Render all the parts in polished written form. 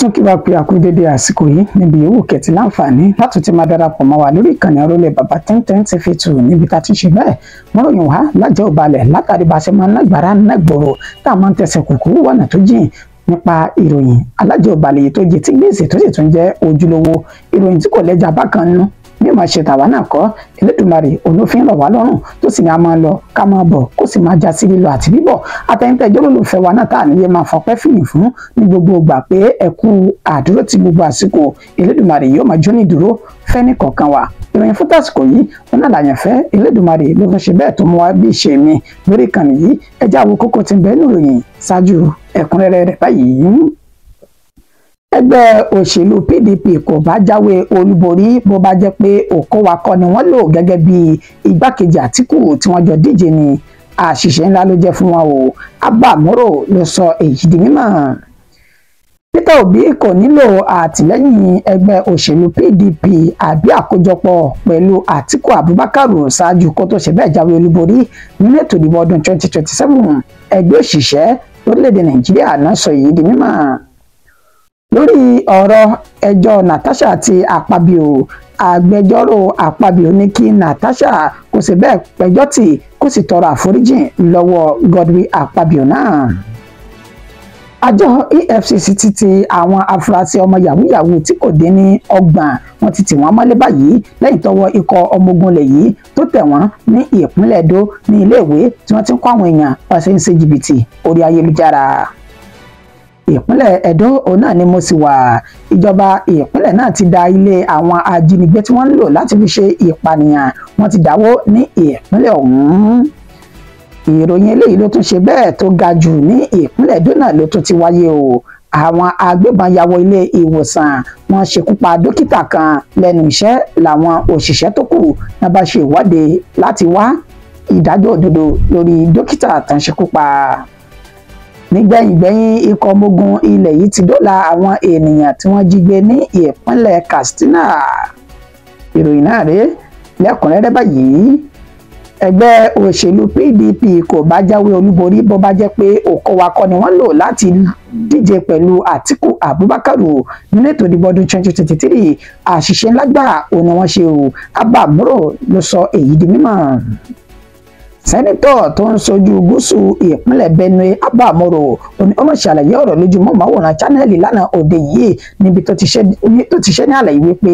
tún kí wá pé àkú dédé àsìkò yìí níbi ìwò kẹtì láǹfààní láti ti máa darapọ̀ mọ́ wa lórí ìkànnì Arólé Baba 1010 TV2 níbi tá a ti ṣe bẹ́ẹ̀ mọ́ròyìn wá lájẹ́ òbalẹ̀ látàrí bá a ṣe máa ń lágbára nágbòrò tá a máa ń tẹsẹ̀ kùkú wọ̀nà tó jìn nípa ìròyìn alájẹ́ òbalẹ̀ yìí tó jẹ́ tí gbèsè tó sì tún jẹ́ ojúlówó ìròyìn tí kò lẹ́jà bákan nú bí màá ṣe tàwa náà kọ́ Elédùmarè olófin rọ̀ wá lọ́rùn tó sì ní a máa lọ ká máa bọ̀ kó sì máa já sí lílọ àti bíbọ̀ àtẹ̀yìntẹ̀ olólùfẹ́ wa náà tá à níye máa fọpẹ́ fìyìn fún ní gbogbo ìgbà pé ẹ kú àdúró ti gbogbo àsìkò Elédùmarè yóò máa jó ní ìdúró fẹ́ni kọ̀ọ̀kan wa ìròyìn fún tàsìkò yìí wọn náà làyànfẹ́ Elédùmarè ló fẹ́ ṣe bẹ́ẹ̀ tó mú wa bí ìṣe mi lórí ìkànnì yìí ẹ já wo kókó tí ń bẹ nínú ìròyìn ṣáájú ẹ̀kúnrẹ́rẹ́ rẹ̀ báyìí. Ẹgbẹ́ òṣèlú PDP kò bá jáwé olúborí bó bá jẹ́ pé Òkòwakọ ni wọ́n lò gẹ́gẹ́ bí igbákejì Àtíkù tí wọ́n jọ díje ni àṣìṣe ńlá ló jẹ́ fún wọn o Abba Moro ló sọ èyí di mímọ̀. Peter Obi kò nílò àtìlẹ́yìn ẹgbẹ́ òṣèlú PDP àbí àkójọpọ̀ pẹ̀lú Àtíkù Abubakar ṣáájú kó tó ṣe bẹ́ẹ̀ jáwé olúborí nínú ètò ìdìbò ọdún 2027 ẹgbẹ́ òṣìṣẹ́ lórílẹ̀‐èdè Nàìjíríà náà sọ èyí di mímọ̀. Lórí ọ̀rọ̀ ẹjọ́ Natasha àti Akpabio agbẹjọ́rò Akpabio ní kí Natasha kò sì bẹ́ẹ̀ pẹjọ́ tì kó sì tọrọ àforíjì lọ́wọ́ Godwin Akpabio náà. Àjọ EFCC ti ti àwọn afurasí ọmọ yahoo tí kò dín ní 30 wọ́n ti tì wọ́n mọ́lé báyìí lẹ́yìn tọ́wọ́ ikọ̀ ọmọ ogun ilẹ̀ yìí tó tẹ̀ wọ́n ní ìpínlẹ̀ Edo ní iléèwé tí wọ́n ti ń kọ́ àwọn èèyàn wọ́n sì ń ṣe jìbìtì orí ayélujára. Ìpínlẹ̀ Edo òun náà ni mo sì wà ìjọba ìpínlẹ̀ náà ti da ilé àwọn ajínigbé tí wọ́n ń lò láti fi ṣe ìpànìyàn wọ́n ti dáwó ní ìpínlẹ̀ ọ̀hún. Ìròyìn eléyìí ló tún ṣe bẹ́ẹ̀ tó ga jù ní ìpínlẹ̀ Edo náà ló tún ti wáyé o àwọn agbébọn ya wọ ilé ìwòsàn wọ́n ṣekú pa dókítà kan lẹ́nu iṣẹ́ làwọn òṣìṣẹ́ tó kù náà bá ṣe ìwọ́de láti wá ìdájọ́ òdodo lórí dókítà tán ṣekú pa. Nígbẹ̀yìngbẹ̀yìn ikọ̀ ọmọ ogun ilẹ̀ yìí ti dóòlà àwọn ènìyàn tí wọ́n jí gbé ní ìpínlẹ̀ Katsina. Ìròyìn náà rèé lẹ́kùnrẹ́rẹ́ báyìí. Ẹgbẹ́ òṣèlú PDP kò bá jáwé olúborí bó bá jẹ́ pé Òkòwakọ ni wọ́n lò láti díje pẹ̀lú Àtíkù Abubakar nínú ètò ìdìbò ọdún 2023 àṣìṣe ńlá gbà òun ni wọ́n ṣe o Abba Moro ló sọ èyí di mímọ̀. Sẹ́nitọ̀ tó ń sojú gúúsù ìpínlẹ̀ Benue Abba Moro ó ṣàlàyé ọ̀rọ̀ lójúmọ́ máwòrán Channel lánàá òde yìí níbi tó ti ṣe ní àlàyé wípé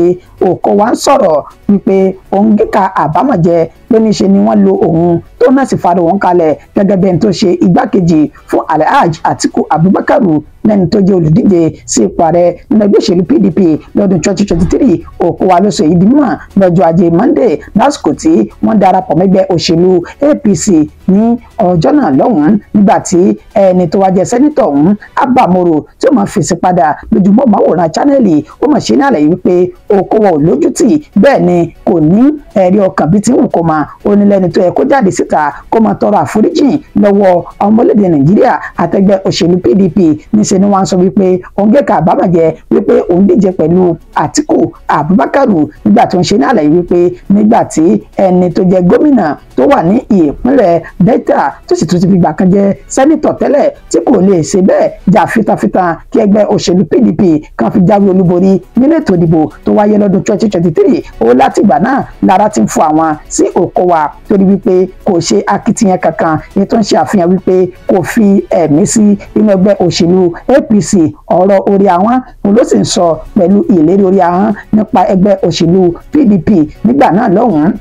Òkòwà ń sọ̀rọ̀ wípé òun gíga àbámọ̀jẹ ló ní ṣe ni wọ́n lo òun tó náà sì fara òun kalẹ̀ gẹ́gẹ́ bí ẹni tó ṣe igbákejì fún Alhaji Àtíkù Abubakar lẹ́ni tó jẹ́ olùdíje sí ipò ààrẹ nínú ẹgbẹ́ òṣèlú PDP lọ́dún 2023 Òkòwà ló sọ èyí di mímọ̀ lọ́jọ́ ajé Monday lásìkò tí wọ́n darapọ̀ mẹ́gbẹ́ òṣèlú APC ní ọjọ́ náà lọ́hùn-ún nígbà tí ẹni tó wá jẹ́ sẹ́nitọ̀ ọ̀hún Abba Moro tí ó máa fèsì padà lójúmọ́ máwòrán Channel ó máa ṣe ní àlàyé wípé Òkòwà ò lójútì bẹ́ẹ̀ ni kò ní ẹ̀rí ọkàn bíi tí wù kó máa ó ní lẹ́ni tó yẹ kó jáde síta kó máa tọrọ àforíjì lọ́wọ́ ọmọ orílẹ̀-èdè Nàìjíríà àtẹgbẹ́ òṣèlú PDP níṣẹ́ ni wọ́n sọ wípé òun gẹ́ka àbámọ̀jẹ wípé òun díje pẹ̀lú Àtíkù Abubakar nígbà tó ń ṣe ní àlàyé wípé nígbà tí ẹni tó jẹ gómìnà tó wà ní ìpínlẹ̀ Delta tó sì tún ti fi gbà kan jẹ sẹ́nitọ̀ tẹ́lẹ̀ tí kò lè ṣe bẹ́ẹ̀ jà fitafita kí ẹgbẹ́ òṣèlú PDP kan fi jáwé olúborí nínú ètò ìdìbò tó wáyé lọ́dún 2023 ó látìgbà náà lára ti ń fún àwọn sí Òkòwà torí wípé kò ṣe akitiyan kankan èyí tó ń ṣe àfihàn wípé kò fi ẹ̀mí sí inú ẹgbẹ́ òṣèlú APC ọ̀rọ̀ orí ahọ́n òun ló sì ń sọ pẹ̀lú ìlérí orí ahọ́n nípa ẹgbẹ́ òṣèlú PDP nígbà náà lọ́hùn-ún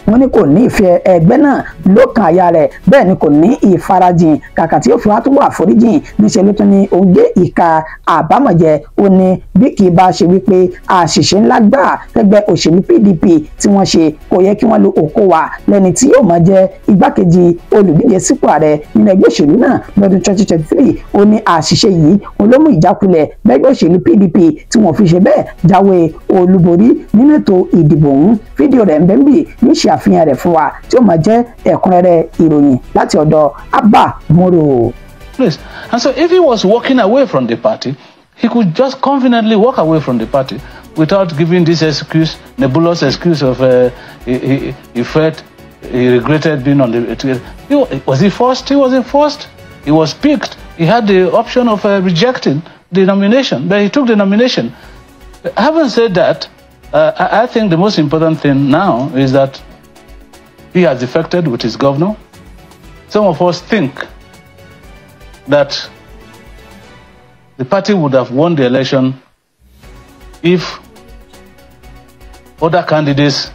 wọ́n ní kò ní ìfẹ́ ẹgbẹ́ náà lọ́kàn àyà rẹ̀ bẹ́ẹ̀ ni kò ní ìfarajìn kàkà tí ó fi wá túbọ̀ àforíjìn níṣẹ́ ló tún ní òun gé ìka àbámọ̀jẹ ó ní bí kì í bá ṣe wípé àṣìṣe ńlá gbà ẹgbẹ́ òṣèlú PDP tí wọ́n ṣe kò yẹ kí wọ́n lo Òkòwà lẹ́ni tí yóò máa jẹ́ igbákejì olùdíje sípò ààrẹ nínú ẹgbẹ́ òṣèlú náà lọ́dún 2023 ó ní àṣìṣe yìí òun ló mú ìjákulẹ̀ lẹ́gbẹ́ òṣèlú PDP tí wọ́n fi ṣe bẹ́ẹ̀ jáwé olúborí nínú ètò ìdìbò ọ̀hún fídíò rẹ̀ ń bẹ níbí ní ṣe àfihàn rẹ̀ fún wa tí ó máa jẹ́ ẹ̀kúnrẹ́rẹ́ ìròyìn láti ọ̀dọ̀ Abba Moro. And so if he was walking away from the party, he could just conveniently walk away from the party without giving this excuse, nebulous excuse of he felt he regretted being on the. Was he forced? He wasn't forced. He was picked. He had the option of rejecting the nomination, but he took the nomination. Having said that, I think the most important thing now is that he has defected with his governor. Some of us think that the party would have won the election if other candidates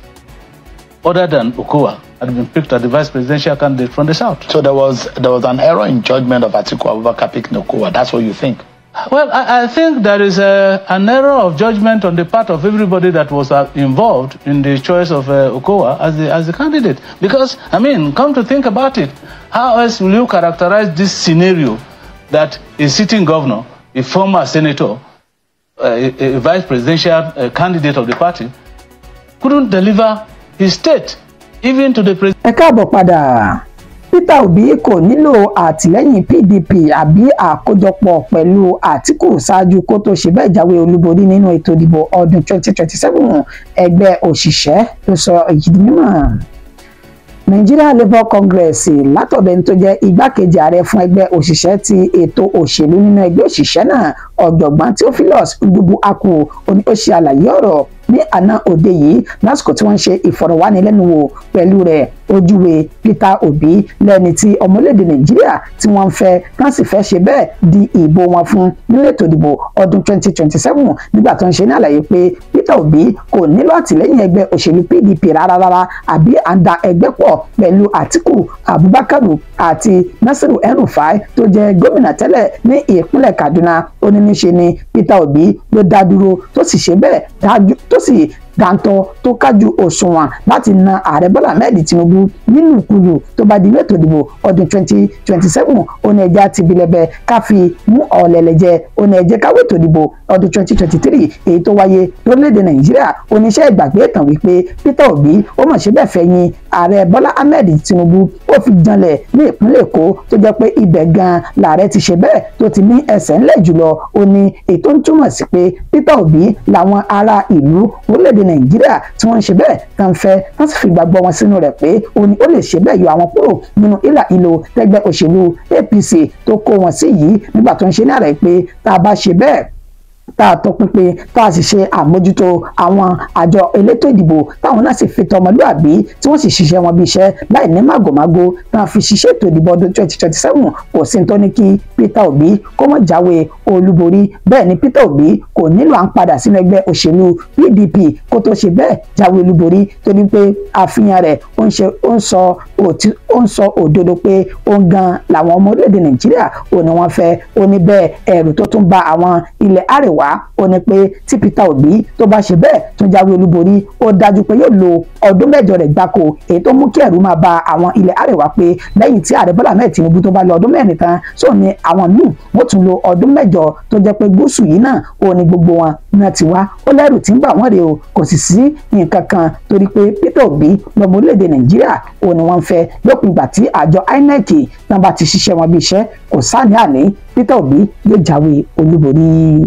other than Okowa had been picked as the vice presidential candidate from the south. So there was an error in judgment of Atiku Abubakar picking Okowa. That's what you think? Well, I think there is an error of judgment on the part of everybody that was involved in the choice of Okowa as the candidate. Because, I mean, come to think about it, how else will you characterize this scenario that a sitting governor, a former senator, a vice presidential candidate of the party, couldn't deliver his state even to the president? Ẹ káàbọ̀ padà. Peter Obi kò nílò àtìlẹ́yìn PDP àbí àkójọpọ̀ pẹ̀lú Àtíkù ṣáájú kó tó ṣe bẹ́ẹ̀ jáwé olúborí nínú ètò ìdìbò ọdún 2027 ẹgbẹ́ òṣìṣẹ́ ló sọ èyí di mímọ̀. Nigeria Labour Congress látọ̀dọ̀ ẹni tó jẹ́ igbákejì ààrẹ fún ẹgbẹ́ òṣìṣẹ́ ti ètò òṣèlú nínú ẹgbẹ́ òṣìṣẹ́ náà ọ̀jọ̀gbọ́n Theophilus Udubuaku ó ṣe àlàyé ọ̀rọ̀ ní àná òde yìí lásìkò tí wọ́n ń ṣe ìfọ̀rọ̀wánilẹ́nuwò pẹ̀lú rẹ̀ ojúwe Peter Obi lẹ́ni tí ọmọlédè Nàìjíríà tí wọ́n ń fẹ́ kán sì fẹ́ ṣe bẹ́ẹ̀ di ìbò wọn fún nínú ètò ìdìbò ọdún 2027 nígbà tó ń ṣe ní àlàyé pé Peter Obi kò nílò àtìlẹ́yìn ẹgbẹ́ òṣèlú PDP rárá àbí àǹdà ẹgbẹ́ pọ̀ pẹ̀lú Atiku Abubakar àti Nasiru El-Rufai tó jẹ́ gómìnà tẹ́lẹ̀ ní ìpínlẹ̀ Kaduna ó ní níṣe ni Peter Obi ló dá dúró tó sì ṣe bẹ́ẹ̀ tó sì dáńtọ́ tó kájú òṣùwọ̀n láti na ààrẹ Bọ́lá Ahmed Tinubu nínú ìkúlù tó bá di ètò ìdìbò ọdún 2027 ó ní ẹjẹ́ àti ìbílẹ̀bẹ̀ ká fi mú ọ̀lẹ̀lẹ̀ jẹ ó ní ẹjẹ́ káwé ètò ìdìbò ọdún 2023 èyí tó wáyé lórílẹ̀‐èdè Nàìjíríà oníṣẹ́ ìgbàgbé ìtàn wípé Peter Obi ó mọ̀ ṣe bẹ́ẹ̀ fẹ̀yìn ààrẹ Bọ́lá Ahmed Tinubu ó fi janlẹ̀ ní ìpínlẹ̀ Èkó tó jẹ́ pé ibẹ̀ gan làárẹ̀ ti ṣe bẹ́ẹ̀ tó ti ní ẹsẹ̀ ńlẹ̀ jùlọ ó ní èyí tó ń túmọ̀ sí pé Peter Obi làwọn ará ìlú orílẹ̀-èdè Nàìjíríà tí wọ́n ń ṣe bẹ́ẹ̀ tán fẹ́ wọ́n sì fi gbàgbọ́ wọn sínú rẹ̀ pé ó lè ṣe bẹ́ẹ̀ yọ àwọn kúrò nínú ìlà ìlò tẹ́gbẹ́ òṣèlú APC tó kó wọn sí yìí nígbà tó ń ṣe ní àrẹ pé tá a bá ṣe bẹ́ẹ̀ tá a tọpinpin tá a sì ṣe àmójútó àwọn àjọ elétò ìdìbò táwọn náà sì fi tọmọlúàbí tí wọ́n sì ṣiṣẹ́ wọn bí iṣẹ́ láì ní màgòmágó tá a fi ṣiṣẹ́ ètò ìdìbò ọdún 2027 kò sí tó ní kí Peter Obi kó mọ̀ jáwé olúborí bẹ́ẹ̀ ni Peter Obi kò nílò à ń padà sínú ẹgbẹ́ òṣèlú PDP kó tó ṣe bẹ́ẹ̀ jáwé olúborí torí pé àfihàn rẹ̀ ó ń sọ òdodo pé ó ń gan làwọn ọmọ orílẹ̀-èdè Nàìjíríà ò ní wọ́n fẹ́ ó ní bẹ́ẹ̀ ẹ̀rù tó tún ba àwọn ilẹ̀ àríwá ó ní pé tí Peter Obi tó bá ṣe bẹ́ẹ̀ tún jáwé olúborí ó dájú pé yóò lo ọdún 8 rẹ̀ gbáko èyí tó mú kí ẹ̀rù máa ba àwọn ilẹ̀ àríwá pé lẹ́yìn tí ààrẹ Bọ́lá Ahmed Tinubu tó bá lo ọdún 4 tán sóò ní àwọn míì wọ́n tún lo ọdún 8 tó jẹ́ pé gúúsù yìí náà ó ní gbogbo wọn náà ti wá ó lẹ́rù tí ń bà wọ́n rè o kò sì sí nǹkan kan torí pé Peter Obi lọ́mọ orílẹ̀-èdè Nàìjíríà ó ní wọ́n fẹ́ lópin ìgbà tí àjọ INEC náà bá ti ṣiṣẹ́ wọn bí iṣẹ́ kò sáà ní àní Peter Obi yóò jáwé olúborí.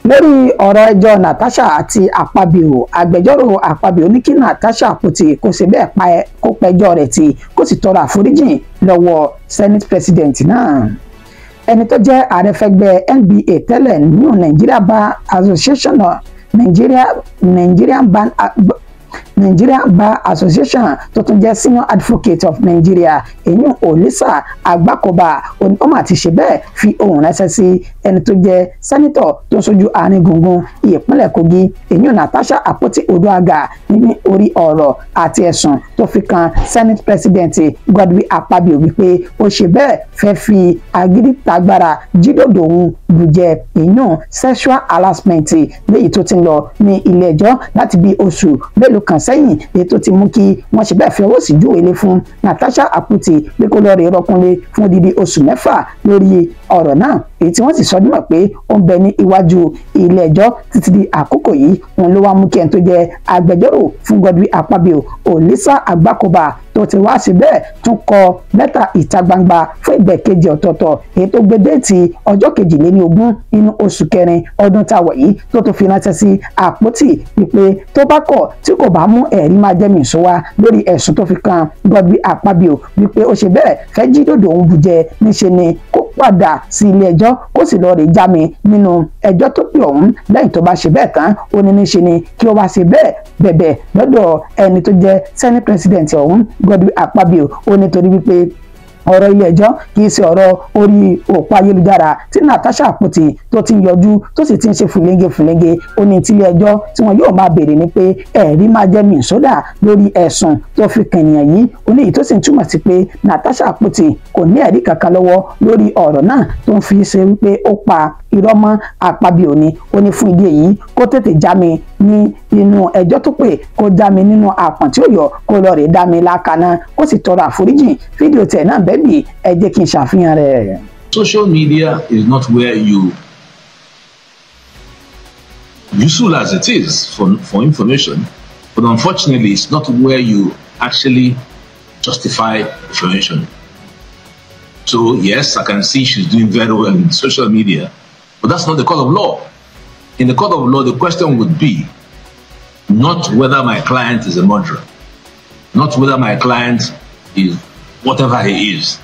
Lórí ọ̀rọ̀ ẹjọ́ Natasha àti Akpabio agbẹjọ́rò Akpabio ní kí Natasha Akpoti kó ṣe bẹ́ẹ̀ kó pẹjọ́ rẹ̀ tì kó sì tọrọ àforíjìn lọ́wọ́ Senate President náà. Ẹni tó jẹ́ ààrẹ fẹ́gbẹ́ NBA tẹ́lẹ̀ nínú Nigeria Bar Association Nigerian Bar Association tó tún jẹ́ Senior Advocate of Nigeria èyí Olisa Agbakoba ó mà ti ṣe bẹ́ẹ̀ fi ohùn ránṣẹ́ sí ẹni tó jẹ́ sẹ́nitọ̀ tó ń ṣojú àárín gbùngbùn ìpínlẹ̀ Kogi èyí Natasha Akpoti Oduagha ní orí ọ̀rọ̀ àti ẹ̀sùn tó fi kan Senate President Godwin Akpabio wípé ó ṣe bẹ́ẹ̀ fẹ́ fi agídí tagbára jídòdò òun bùjẹ èyí sexual harassment léyìí tó ti ń lọ ní ilé ẹjọ́ láti bí oṣù mélòó kan sẹ́yìn èyí tó ti mú kí wọ́n ṣe bẹ́ẹ̀ fi ọwọ́ sí júwèé lé fún Natasha Akpoti pé kó lọ́ọ́ rè rọ́kúnlé fún odidi oṣù 6 lórí ọ̀rọ̀ náà èyí tí wọ́n sì sọ nímọ̀ pé ó ń bẹ ní iwájú ilé ẹjọ́ títí di àkókò yìí wọn ló wá mú kí ẹni tó jẹ́ agbẹjọ́rò fún Godwin Akpabio Olisa Agbakoba tó ti wá sí bẹ́ẹ̀ tún kọ lẹ́tà ìta gbangba fún ìgbẹ́kejì ọ̀tọ̀ọ̀tọ̀ èyí tó gbé déètì ọjọ́ 22 nínú oṣù kẹrin ọdún táwa yìí tó fi ránṣẹ́ sí Akpoti wípé tó bá kọ̀ tí kò bá mú ẹ̀rí máa jẹ́ mìíṣó wá lórí ẹ̀sùn tó fi kan Godwin Akpabio wípé ó ṣe bẹ́ẹ̀ fẹ́ jí dòdò òun bùjẹ níṣe ni kó padà sí ilé ẹjọ́ kó sì lọ rè jámi nínú ẹjọ́ tó pè ọ̀hún lẹ́yìn tó bá ṣe bẹ́ẹ̀ tán ó ní níṣe ni kí ó wá ṣe bẹ́ẹ̀ bẹ̀bẹ̀ lọ́dọ̀ ẹni tó jẹ́ Senate President ọ̀hún Godwin Akpabio ó nítorí wípé ọ̀rọ̀ ilé ẹjọ́ kì í ṣe ọ̀rọ̀ orí òpó ayélujára tí Natasha Akpoti tó ti ń yọjú tó sì ti ń ṣe fùlẹ́ńgẹ ó ní tílé ẹjọ́ tí wọn yóò máa béèrè ni pé ẹ̀rí máa jẹ́ mìíṣódà lórí ẹ̀sùn tó fi kànìyàn yìí ó ní èyí tó sì ń túmọ̀ sí pé Natasha Akpoti kò ní ẹ̀rí kankan lọ́wọ́ lórí ọ̀rọ̀ náà tó ń fi ṣe wípé ó pa irọ́ mọ́ Akpabio ni ó ní fún ìdí èyí kó tètè já mi ní inú ẹjọ́ tó pè kó já mi nínú àpọ̀n tí ó yọ kó lọ rè dá mi lákàná kó sì tọrọ àforíjì fídíò tẹ̀ náà bẹ́ẹ̀ bí ẹ jẹ́ kí n ṣàfihàn rẹ̀. Social media is not where you, useful as it is for information, but unfortunately it's not where you actually justify information. So yes, I can see she's doing very well in social media, but that's not the court of law. In the court of law, the question would be not whether my client is a murderer, not whether my client is whatever he is.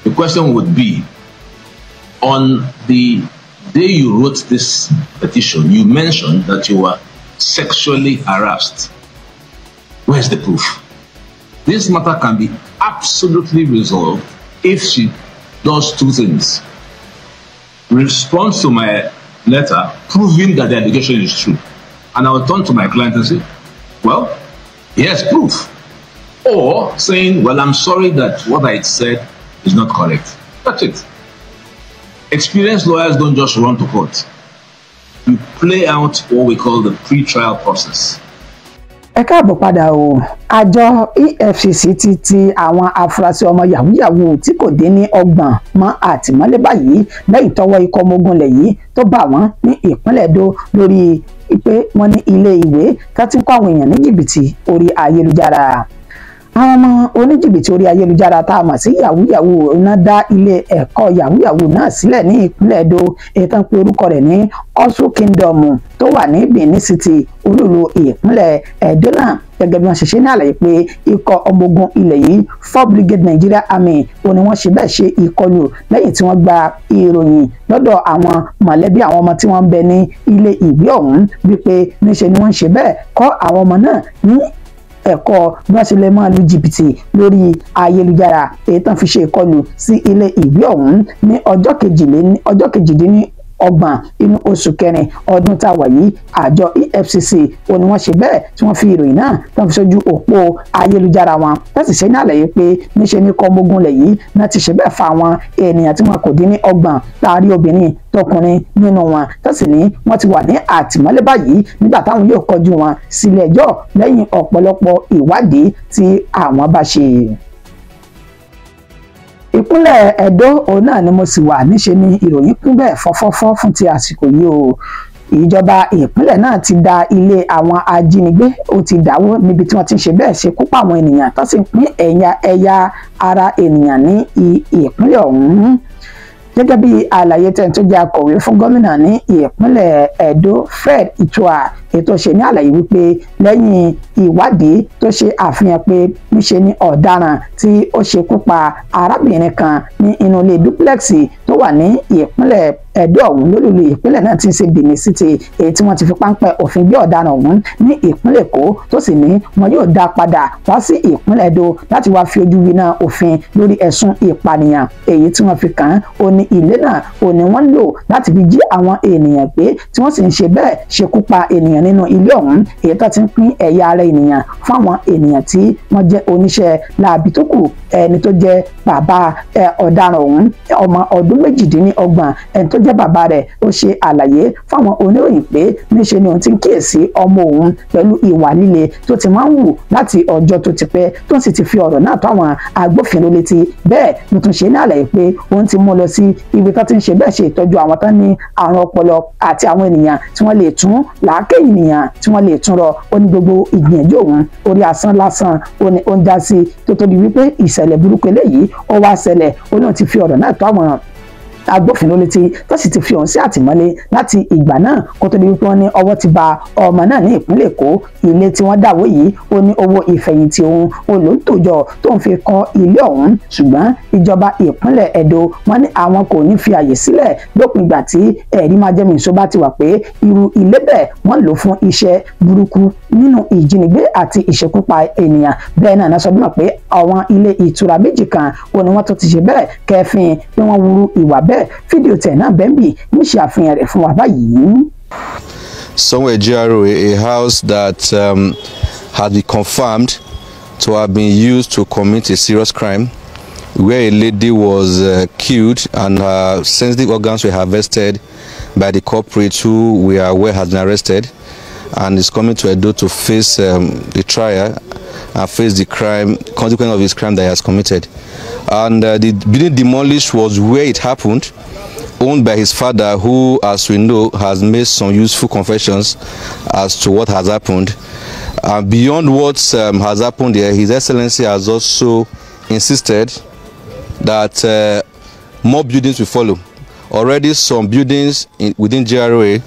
The question would be, on the day you wrote this petition, you mentioned that you were sexually harassed. Where's the proof? This matter can be absolutely resolved if she does two things. Responds to my letter proving that the allegation is true. And I will turn to my client and say, well, yes, proof. Or saying, well, I'm sorry that what I said is not correct. That's it. Experienced lawyers don't just run to court. You play out what we call the pre-trial process. Ẹ káàbọ̀ padà o. Àjọ EFCC ti àwọn afurasí ọmọ yahoo tí kò dín ní 30 mọ́ àtìmọ́lé báyìí lẹ́yìn tọ́wọ́ ikọ̀ ọmọ ogun ilẹ̀ yìí tó bá wọn ní ìpínlẹ̀ Edo lórí pé wọ́n ní ilé ìwé tá ti ń kọ́ àwọn èèyàn ní jìbìtì orí ayélujára. Àwọn ọmọ oníjìbìtì orí ayélujára tá a mọ̀ sí yahoo náà dá ilé ẹ̀kọ́ yahoo náà sílẹ̀ ní ìpínlẹ̀ Edo èyí tán pé orúkọ rẹ̀ ní Osu Kingdom tó wà ní Benin City olúlu ìpínlẹ̀ Edo náà gẹ́gẹ́ bí wọ́n ṣe ṣe ní àlàyé pé ikọ̀ ọmọ ogun ilẹ̀ yìí 4th Brigade Nigeria Army ó ní wọ́n ṣe bẹ́ẹ̀ ṣe ìkọlù lẹ́yìn tí wọ́n gba ìròyìn lọ́dọ̀ àwọn mọ̀lẹ́bí àwọn ọmọ tí wọ́n ń bẹ ní ilé ìwé ọ̀hún wípé níṣe ni wọ́n ṣe bẹ́ẹ̀ kọ́ àwọn ọmọ náà ní ẹ̀kọ́ bí wọ́n ṣe lè máa lu jìbìtì lórí ayélujára èyí tán fi ṣe ìkọlù sí ilé ìwé ọ̀hún ní ọjọ́ kejìdínlọ́gbọ̀n inú oṣù kẹrin ọdún tá a wà yìí. Àjọ EFCC ó ní wọ́n ṣe bẹ́ẹ̀ tí wọ́n fi ìròyìn náà tán fi sójú òpó ayélujára wọn láti ṣe ní àlàyé pé níṣe ní kọ́ ọmọogun lẹ̀ yìí náà ti ṣe bẹ́ẹ̀ fa àwọn ènìyàn tí wọn kò dín ní 30 láàárín obìnrin tọkùnrin nínú wọn tó sì ní wọ́n ti wà ní àtìmọ́lé báyìí nígbà táwọn yóò kọjú wọn sílé ẹjọ́ lẹ́yìn ọ̀pọ̀lọpọ̀ ìwádìí tí àwọn bá ṣe. Ìpínlẹ̀ Edo òun náà ni mo sì wà níṣe ni ìròyìn kún bẹ́ẹ̀ fọ́fọ́fọ́ fún ti àsìkò yìí o. Ìjọba ìpínlẹ̀ náà ti da ilé àwọn ajínigbé ó ti dáwó níbi tí wọ́n ti ń ṣe bẹ́ẹ̀ ṣe kópa àwọn ènìyàn tó sì ń pín ẹ̀yà ara ènìyàn ní ìpínlẹ̀ ọ̀hún. Gẹ́gẹ́ bí àlàyé tẹ̀ tó jẹ́ akọ̀wé fún gómìnà ní ìpínlẹ̀ Edo Fred Itua ètò ṣe ní àlàyé wípé lẹ́yìn ìwádìí tó ṣe àfihàn pé níṣe ní ọ̀daràn tí ó ṣekú pa arábìnrin kan ní inú ilé duplex tó wà ní ìpínlẹ̀ Edo ọ̀hún lólùlù ìpínlẹ̀ náà ti ń ṣe Benin City èyí tí wọ́n ti fi páńpẹ́ òfin gbé ọ̀daràn ọ̀hún ní ìpínlẹ̀ Èkó tó sì ní wọn yóò dá padà wá sí ìpínlẹ̀ Edo láti wá fi ojú winá òfin lórí ẹ̀sùn ìpànìyàn èyí tí wọ́n fi kàn án ó ní ilé náà ó ní wọ́n lò láti fi jí àwọn ènìyàn gbé tí wọ́n sì ń ṣe bẹ́ẹ̀ ṣekú pa ènìyàn nínú ilé ọ̀hún èyí tó ti ń pín ẹ̀yà ara ènìyàn fún àwọn ènìyàn tí wọ́n jẹ́ oníṣẹ́ láabi tó kù. Ẹni tó jẹ́ bàbá ọ̀daràn ọ̀hún ọmọ ọdún 28 ẹni tó jẹ́ bàbá rẹ̀ ó ṣe àlàyé fáwọn oníròyìn pé níṣe ni òun ti ń kíyèsí ọmọ òun pẹ̀lú ìwà líle tó ti máa ń wù láti ọjọ́ tó ti pẹ́ tó sì ti fi ọ̀rọ̀ náà tó àwọn agbófinró létí. Bẹ́ẹ̀ ló tún ṣe ní àlàyé pé òun ti mú lọ sí ibi tó ti ń ṣe bẹ́ẹ̀ ṣe ìtọ́jú àwọn tán ní àrùn ọpọlọ àti àwọn ènìyàn tí wọ́n lè tún làákè ènìyàn tí wọ́n lè tún rọ. Ó ní gbogbo ìgbìyànjú òun orí asán lásán ó ní ó ń já sí tó tó di wípé ìṣẹ̀lẹ̀ burúkú eléyìí ó wá ṣẹlẹ̀ ó náà ti fi ọ̀rọ̀ náà tó àwọn agbófinró létí tó sì ti fi òun sí àtìmọ́lé láti ìgbà náà kó tó di wípé wọ́n ní ọwọ́ ti ba ọmọ náà ní ìpínlẹ̀ Èkó. Ilé tí wọ́n dàwó yìí ó ní owó ìfẹ̀yìntì òun olóńtòjọ tó ń fi kọ́ ilé ọ̀hún, ṣùgbọ́n ìjọba ìpínlẹ̀ Ẹdó wọ́n ní àwọn kò ní fi àyè sílẹ̀ lópin ìgbà tí ẹ̀rí máa jẹ́mi ìṣó bá ti wà pé irú ilé bẹ́ẹ̀ wọ́n lò fún iṣẹ́ burúkú nínú ìjínigbé àti ìṣekúpa ènìyàn. Bẹ́ẹ̀ náà sọ bímọ pé àwọn ilé ìtura méjì kan ó ní wọ́n tó ti ṣe bẹ́ẹ̀ kẹfìn pé wọ́n wúru ìwà bẹ́ẹ̀. Fídíò tẹ̀ náà bẹ́ẹ̀bì ní ṣe àfihàn rẹ̀ fún wa báyìí. Somewhere GRA, a house that had been confirmed to have been used to commit a serious crime, where a lady was killed and her sensitive organs were harvested by the culprit who we are aware has been arrested and is coming to Edo to face the trial and face the crime, consequence of his crime that he has committed. And the building demolished was where it happened, owned by his father, who, as we know, has made some useful confessions as to what has happened. Beyond what has happened here, His Excellency has also insisted that more buildings will follow. Already some buildings within GRA,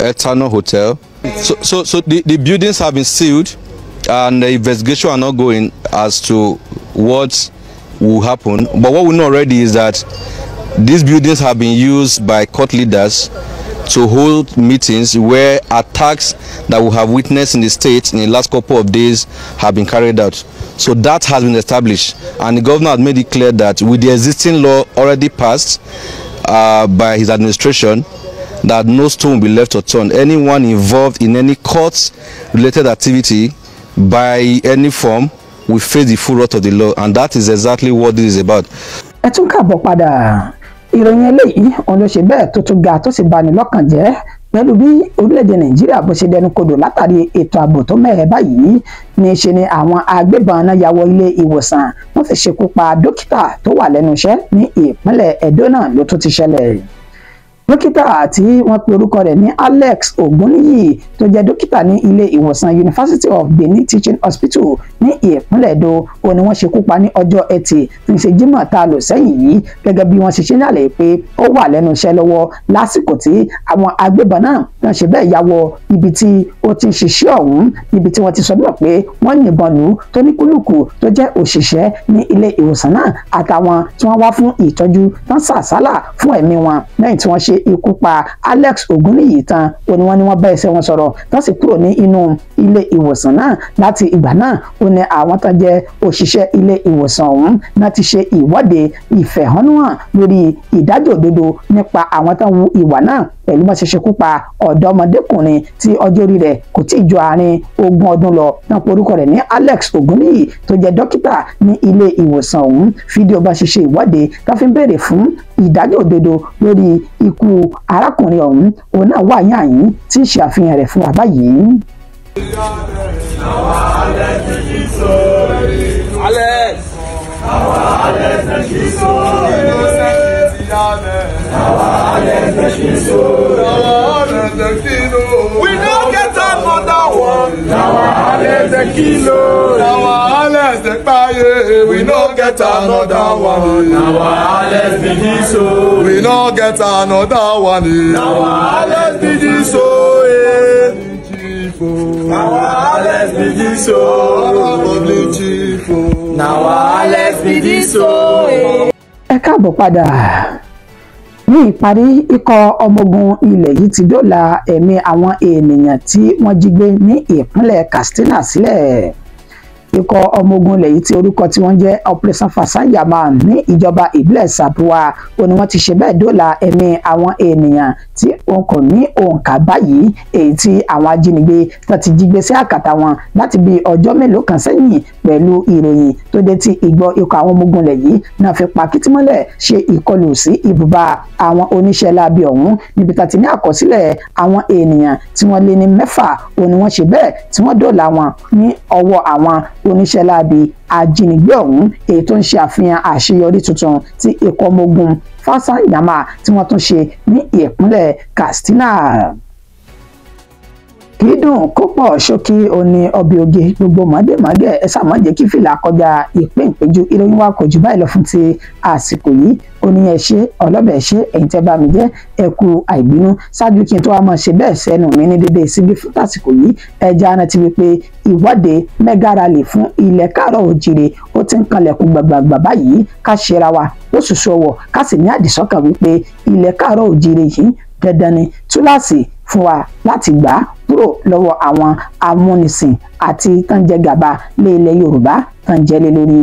Eternal Hotel. So the buildings have been sealed and the investigation are not going as to what will happen. But what we know already is that these buildings have been used by court leaders to hold meetings where attacks that we have witnessed in the state in the last couple of days have been carried out. So that has been established, and the governor has made it clear that with the existing law already passed by his administration, that no stone will be left unturned. Anyone involved in any court-related activity by any form will face the full wrath of the law, and that is exactly what this is about. Ẹ tún káàbọ̀ padà. Ìròyìn eléyìí òun ló ṣe bẹ́ẹ̀ tó tún ga tó sì bani lọ́kàn jẹ́ pẹ̀lú bí orílẹ̀-èdè Nàìjíríà bó ṣe dẹnu kodò látàrí ètò ààbò tó mẹ́hẹ̀ báyìí. Ní ṣe ni àwọn agbébọn náà ya wọ ilé ìwòsàn wọ́n fi ṣekú pa dókítà tó wà lẹ́nu iṣẹ́ ní ìpínlẹ̀ Ẹdó náà ló tún ti ṣẹlẹ̀. Dókítà tí wọ́n pe orúkọ rẹ̀ ní Alex Ògúnníyì tó jẹ́ dókítà ní ilé ìwòsàn University of Benin Teaching Hospital ní ìpínlẹ̀ Ẹdó ó ní wọ́n ṣekú pa ní ọjọ́ Ẹtì tí ń ṣe Jímọ̀ tá a lò sẹ́yìn yìí gẹ́gẹ́ bí wọ́n ṣe ṣe ní àlàyé pé ó wà lẹ́nu iṣẹ́ lọ́wọ́ lásìkò tí àwọn agbébọn náà wọ́n ṣe bẹ́ẹ̀ ya wọ ibi tí ó ti ń ṣiṣẹ́ ọ̀hún níbi tí wọ́n ti sọ bímọ pé wọ́n yìnbọn lù ú tó ní kúlùkù tó jẹ́ òṣìṣẹ́ ní ilé ìwòsàn náà àtàwọn tí wọ́n wá fún ìtọ́jú tán sàsálà fún ẹ̀mí wọn lẹ́yìn tí wọ́n ṣe ikú pa Alex Ògúnníyì tán ó ní wọ́n ní wọ́n bá ẹsẹ̀ wọn sọ̀rọ̀ tán sì kúrò ní inú ilé ìwòsàn náà. Láti ìgbà náà ó ní àwọn tán jẹ́ òṣìṣẹ́ ilé ìwòsàn ọ̀hún náà ti ṣe ìwọ́de ìfẹ̀hónúhàn lórí ìdájọ́ òdodo nípa àwọn tán hu ìwà náà pẹ̀lú bá ṣe ṣekú pa ọ̀dọ́mọdékùnrin tí ọjọ́ orí rẹ̀ kò tí ì ju àárín 20 ọdún lọ náà pe orúkọ rẹ̀ ní Alex Ògúnníyì tó jẹ́ dókítà ní ilé ìwòsàn ọ̀hún. Fídíò bá ṣe ṣe ìwọ́de tó fi ń béèrè fún ìdájọ́ òdodo lórí ikú arákùnrin ọ̀hún òun náà wà yáàyín tí ń ṣe àfihàn rẹ̀ fún wa báyìí. We don't get another one. Now Alex the kilo. Now Alex the paye. We don't get another one. Now Alex the diso. We don't get another one. Now Alex the diso. Now Alex the diso. Now Alex the diso. Ẹ káàbọ̀ padà. Ní ìparí, ikọ̀ ọmọ ogun ilẹ̀ yìí ti dóòlà ẹ̀mí àwọn ènìyàn tí wọ́n jí gbé ní ìpínlẹ̀ Katsina sílẹ̀. Ikọ̀ ọmọ ogun ilẹ̀ yìí tí orúkọ tí wọ́n jẹ́ Operation Fasanyama ní ìjọba ìbílẹ̀ Sabuwa ó ní wọ́n ti ṣe bẹ́ẹ̀ dóòlà ẹ̀mí àwọn ènìyàn tí wọn kò ní òǹkà báyìí èyí tí àwọn ajínigbé tó ti jí gbé sí àkàtà wọn láti bí ọjọ́ mélòó kan sẹ́yìn pẹ̀lú ìròyìn tó dé tí ìgbọ́ ikọ̀ àwọn ọmọ ogun ilẹ̀ yìí náà fi pa kìtìmọ́lẹ̀ ṣe ìkọlù sí ibùba àwọn oníṣẹ́ láabi ọ̀hún níbi tá ti ní àkọsílẹ̀ àwọn ènìyàn tí wọ́n lé ní 6 ó ní wọ́n ṣe bẹ́ẹ̀ tí wọ́n dóòlà wọn ní ọwọ́ àwọn oníṣẹ́ láabi ajínigbé ọ̀hún èyí tó ń ṣe àfihàn àṣeyọrí tuntun tí ikọ̀ ọmọ ogun Fasanyama tí wọ́n tún ṣe ní ìpínlẹ̀ Katsina. kì í dùn kó pọ̀ ṣókí òní ọbẹ̀ oge gbogbo mọ̀dẹ́mọ̀dẹ́ ẹ ṣáà má jẹ́ kí fìlà kọjá ìpéǹpéjú ìròyìn wa kò jù báyìí lọ fún ti àsìkò yìí ó ní ẹ ṣé ọlọ́bẹ̀ ẹ ṣé ẹ̀yin tẹ́ bá mi jẹ́ ẹ kú àìbínú ṣáájú kí n tó wá máa ṣe bẹ́ẹ̀ sẹ́nu mi ní dédé síbí fún tàsìkò yìí ẹja rántí wípé ìwọ́de mega rally fún ilẹ̀ káàárọ̀ oòjíire ó ti ń kanlẹ̀kùn gbàgbàgbà báyìí ká ṣera wa ó ṣoṣo ọwọ́ ká sì ní àdìsọ́kàn wípé ilẹ̀ káàárọ̀ oòjíire yìí dandan ni túláàsì fún wa láti gbà á kúrò lọ́wọ́ àwọn amúnisìn àti tán jẹ gàba lé ilẹ̀ Yorùbá tán jẹ́ lé lórí.